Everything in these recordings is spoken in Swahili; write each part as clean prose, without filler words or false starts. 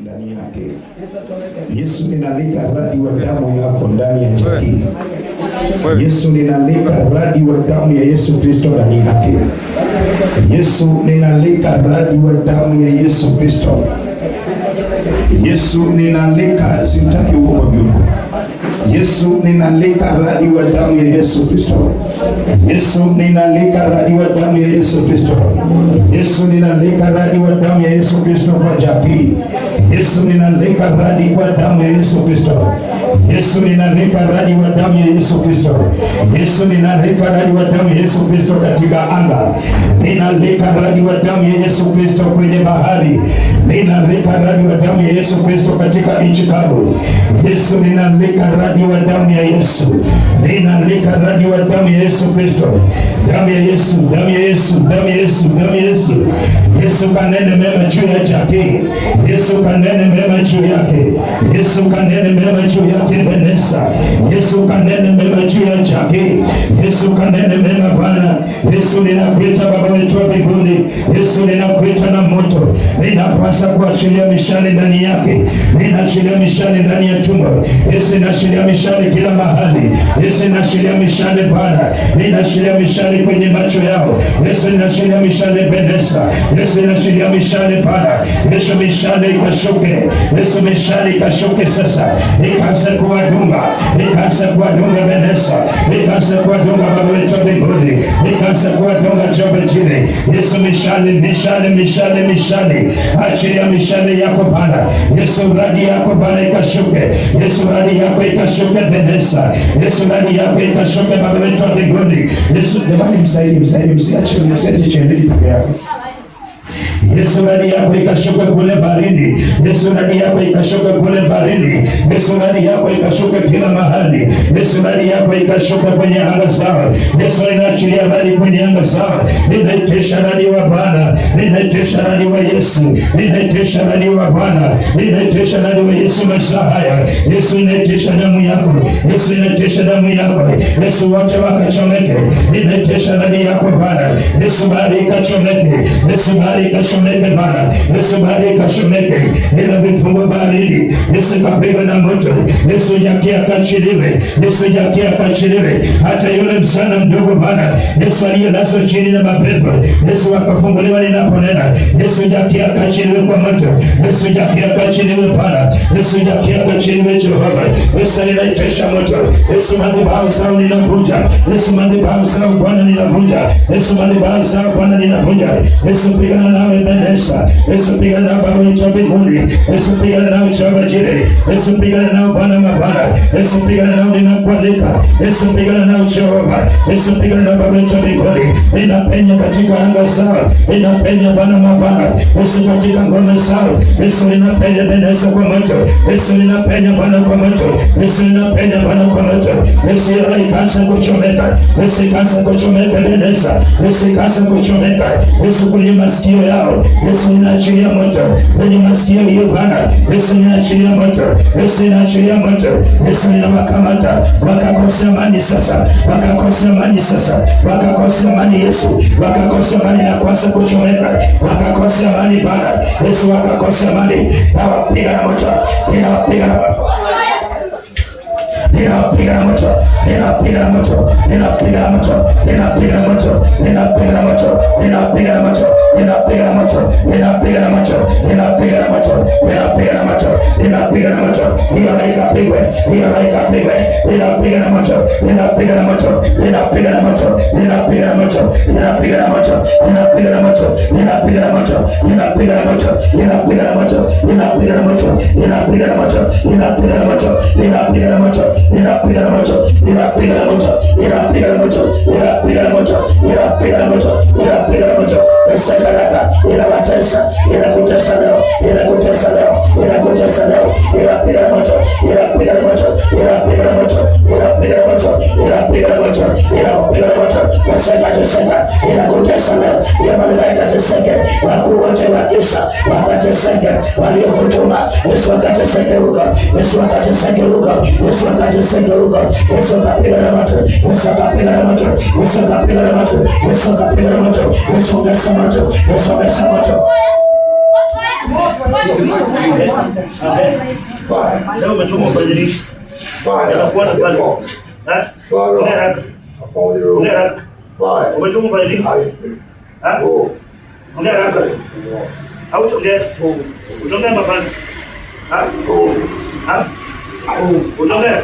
ndani yake. Yesu, ninalika radi wa damu yako ndani ya jaki. Yesu, ninalika radi wa damu ya Yesu Kristo ndani yake. Yesu, ninalika radi wa damu ya Yesu Kristo. Yesu, ninalika, sitaki uko kwa viungo. Yesu, ninalika radi wa damu ya Yesu Kristo. Yesu, ninalika radi wa damu ya Yesu Kristo. Yesu, ninalika radi wa damu ya Yesu Kristo kwa jaki. Yesu, ninalika radi wa damu ya Yesu Kristo. Yesu, ninalika radi wa damu ya Yesu Kristo. Yesu, ninalika radi wa damu ya Yesu Kristo katika anga. Ninalika radi wa damu ya Yesu Kristo kwenye bahari. Ninalika radi wa damu ya Yesu Kristo katika nchi kavu. Yesu, ninalika radi wa damu ya Yesu. Ninalika radi wa damu ya Yesu Kristo. Damu ya Yesu, damu ya Yesu, damu ya Yesu, damu ya Yesu. Yesu, kanene mema juu ya jaki. Yesu, kanene mema juu yake. Yesu, kanene mema juu yake Vanessa. Yesu, kanene mema juu ya jaki. Yesu, kanene mema Bwana. Yesu, ninakuita Baba wetu wa mbinguni. Yesu, ninakuita na moto. Ninapasa kuachilia mishale ndani yake. Ninaachilia mishale ndani ya tumbo. Yesu, ninaachilia mishale kila mahali. Yesu, ninaachilia mishale Bwana. Ninaachilia mishale kwenye macho yao. Yesu, ninaachilia mishale Vanessa. Yesu, ninaachilia mishale Bwana. Yesu, mishale ikashuke. Yesu, mishale ikashuke sasa. Ikaanza kuwadunga. Ikaanza kuwadunga Vanessa. Ikaanza kuwadunga Baba wetu wa mbinguni. Ikaanza kuwadunga Jehova Jireh. Yesu, mishale, mishale, mishale, mishale. Achilia mishale yako Bwana. Yesu, radi yako Bwana ikashuke. Yesu, radi yako ikashuke Vanessa. Yesu, radi yako ikashuke Baba wetu wa mbinguni. Yesu, jamani, msaidi, msiache chini peke yako. Yesu, radi yako ikashuka kule barini. Yesu, radi yako ikashuka kule barini. Yesu, radi yako ikashuka kila mahali. Yesu, radi yako ikashuka kwenye anga zao. Yesu, ninaachilia radi kwenye anga zao. Ninaitisha radi wa Bwana. Ninaitisha radi wa Yesu. Ninaitisha radi wa Bwana. Ninaitisha radi wa Yesu Masihi. Yesu, ninaitisha damu yako. Yesu, ninaitisha damu yako. Yesu, wote wakachomeke. Ninaitisha radi yako Bwana. Yesu, bahari ikachomeke. Yesu, bahari ikachomeke Bwana. Yesu, bahari ikachomeke. Ila vifungo baharini. Yesu, kapigwa na moto. Yesu, jaki akachiliwe. Yesu, jaki akachiliwe. Hata yule msichana mdogo Bwana. Yesu, aliyelazwa chini na mapepo. Yesu, akafunguliwa ninaponena. Yesu, jaki akachiliwe kwa moto. Yesu, jaki akachiliwe Bwana. Yesu, jaki akachiliwe Jehova. Yesu, ninaitisha moto. Yesu, madhabahu zao ninavunja. Yesu, madhabahu zao Bwana ninavunja. Yesu, madhabahu zao Bwana ninavunja. Yesu, pigana nawe Vanessa. Yesu, pigana nao Baba wetu wa mbinguni. Yesu, pigana nao Jehova Jireh. Yesu, pigana nao Bwana mabwana. Yesu, pigana nao ninakualika. Yesu, pigana nao Jehova. Yesu, pigana nao Baba wetu wa mbinguni. Ninapenya katika anga zao. Ninapenya Bwana mabwana. Yesu, katika ngome zao. Yesu, ninapenya Vanessa kwa moto. Yesu, ninapenya Bwana kwa moto. Yesu, ninapenya Bwana kwa moto. Yesu, ikaanza kuchomeka. Yesu, ikaanza kuchomeka Vanessa. Yesu, ikaanza kuchomeka. Yesu, kwenye masikio yao. Yesu, ninaachilia moto kwenye masikio hiyo Bwana. Yesu, ninaachilia moto. Yesu, ninaachilia moto. Yesu, ninawakamata. Wakakosa amani sasa. Wakakosa amani sasa. Wakakosa amani Yesu. Wakakosa amani na kuanza kuchomeka. Wakakosa amani Bwana. Yesu, wakakosa amani. Nawapiga na moto. Ninawapiga na moto. Ninapiga na moto, ninapiga na moto, ninapiga na moto, ninapiga na moto, ninapiga na moto, ninapiga na moto, ninapiga na moto, ninapiga na moto, ninapiga na moto, ninapiga na moto, ninapiga na moto, ninapiga pigwe, ninapiga pigwe, ninapiga na moto, ninapiga na moto, ninapiga na moto, ninapiga na moto, ninapiga na moto, ninapiga na moto, ninapiga na moto, ninapiga na moto, ninapiga na moto, ninapiga na moto, ninapiga na moto, ninapiga na moto, ninapiga na moto. Ninapiga na moto, ninapiga na moto, ninapiga na moto, ninapiga na moto, ninapiga na moto, ninapiga na moto. Pesa karaka, inawatesa, inakutesa leo, inakutesa leo, inakutesa leo. Ninapiga na moto, ninapiga na moto, ninapiga na moto, ninapiga na moto, ninapiga na moto, ninapiga na moto. Pesa kateseka, inakutesa leo. Ya malaika teseke, wakuu wote wa Isa wakateseke, waliokutuma Yesu wakateseke huko, Yesu wakateseke huko, Yesu wakateseke huko. Yesu akapiga na moto, Yesu akapiga na moto, Yesu akapiga na moto, Yesu akapiga na moto, Yesu ongeza moto, Yesu ongeza moto. Leo umechoma kwa nini? Yanakuwa na pale. Ongea haraka. Ongea haraka. Umechoma kwa nini? Ongea haraka. Au ongea. Ongea mapana. Ongea.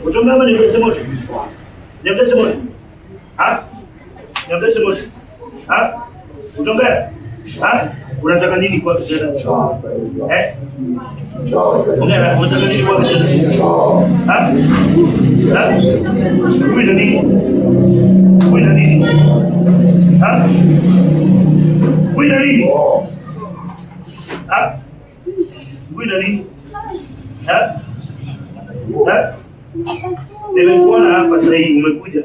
Ongea mimi nimesema tu. Nimesema tu. Nimesema tu. Ongea. Unataka nini kwa kijana? Ongea, unataka nini kwa kijana? Wewe nini? Wewe nini? Wewe nini? Wewe nini? Nimekuona hapa sasa hivi umekuja.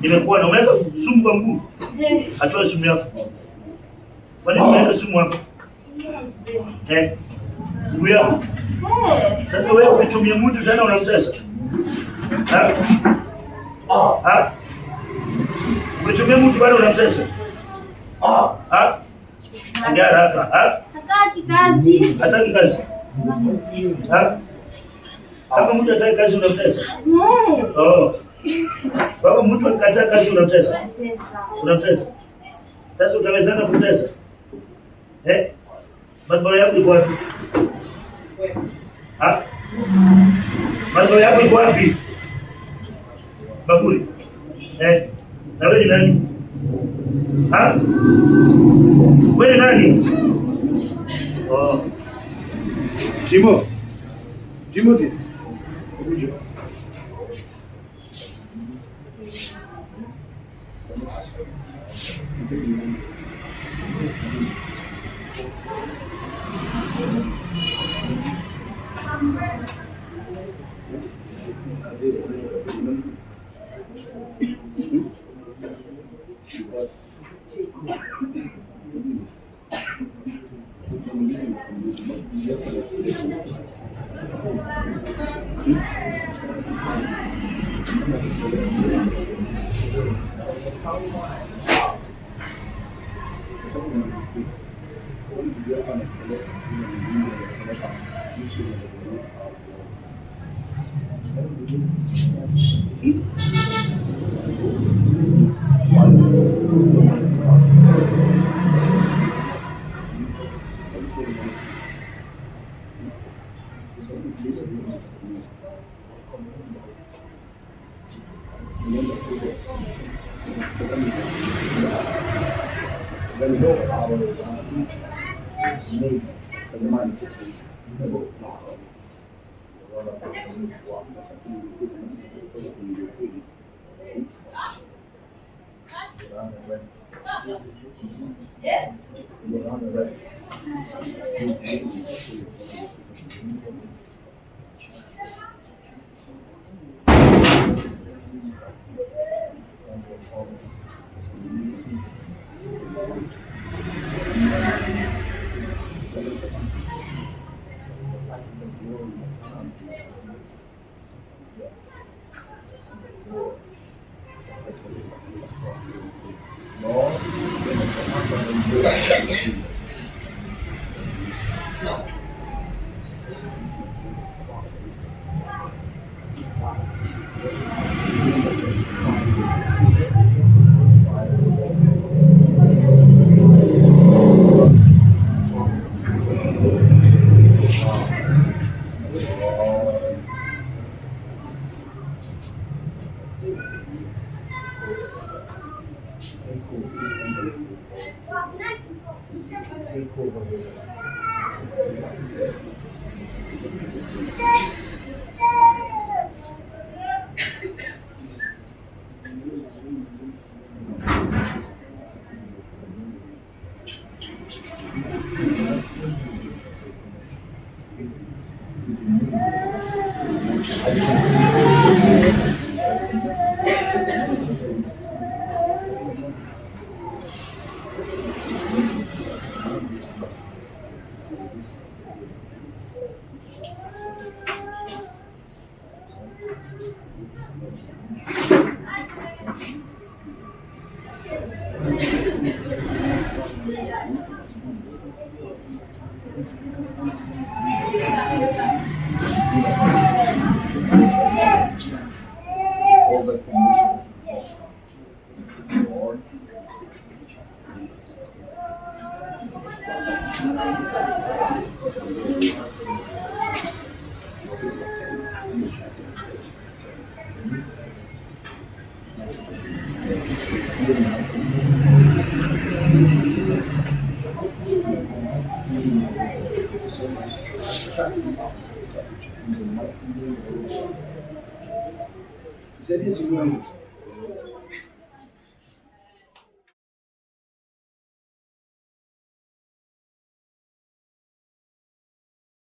Nimekuona umeweka sumu kwa mguu. Atoa sumu yako. Kwani umeweka sumu hapo? Mguu yako. Sasa wewe ukitumia mtu tena unamtesa. Ukitumia mtu bado unamtesa. Ongea haraka. Hataki kazi. Hataki kazi. Kama mtu hataki kazi unamtesa. Baba mtu akikataa kazi unamtesa. Unamtesa. Sasa utawezana kumtesa? Madhabahu yako iko wapi? Madhabahu yako iko wapi? Bakuli. Na wewe ni nani? Wewe ni nani? Timothy. Nisaidie simu yangu.